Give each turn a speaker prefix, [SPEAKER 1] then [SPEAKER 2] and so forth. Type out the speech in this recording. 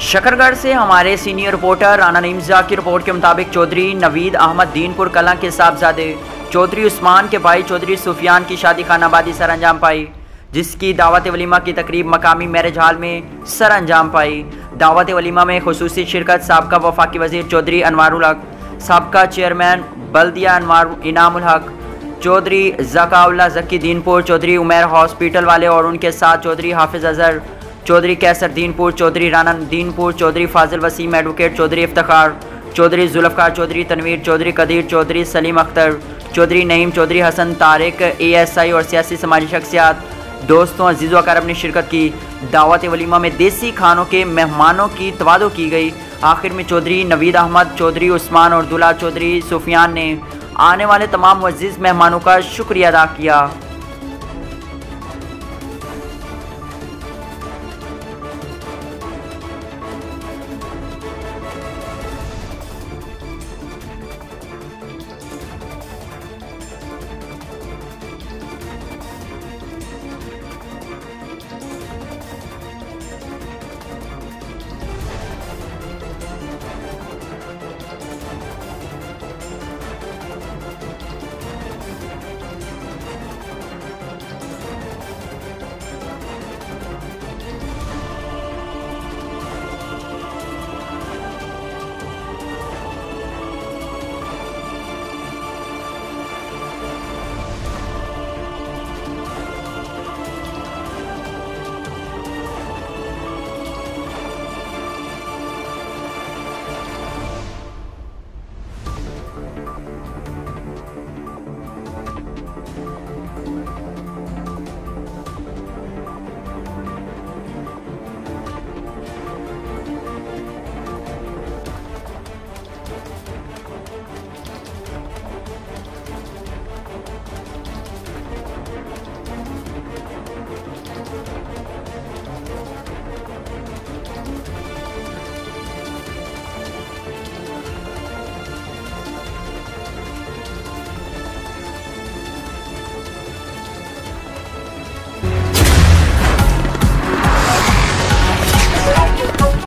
[SPEAKER 1] शकरगढ़ से हमारे senior reporter Rana नईमजा की रिपोर्ट के मुताबिक चौधरी नवीद अहमद दीनपुर कलां के साहबजादे चौधरी उस्मान के भाई चौधरी सुफियान की शादी खानाबादी सर अंजाम पाई, जिसकी दावत वलीमा की तकरीब मकामी मैरिज हॉल में सर अंजाम पाई। दावत वलीमा में खुसूसी शिरकत साबका वफाकी वजीर चौधरी अनवारुल हक, साबका चेयरमैन बल्दिया इनामुल हक, चौधरी ज़काउल्लाह ज़की दीनपुर, चौधरी उमैर हॉस्पिटल वाले और उनके साथ चौधरी हाफिज अजहर, चौधरी कैसर दीनपुर, चौधरी राना दीनपुर, चौधरी फाजिल वसीम एडवोकेट, चौधरी इफ्तिखार, चौधरी जुल्फ़कार, चौधरी तनवीर, चौधरी कदीर, चौधरी सलीम अख्तर, चौधरी नईम, चौधरी हसन तारिक, ASI और सियासी समाजी शख्सियात, दोस्तों अजीज़ व अक़ारिब ने शिरकत की। दावत वलीमा में देसी खानों के मेहमानों की तवादो की गई। आखिर में चौधरी नवीद अहमद, चौधरी उस्मान और दूल्हा चौधरी सुफियान ने आने वाले तमाम मुअज़्ज़िज़ मेहमानों का शुक्रिया अदा किया।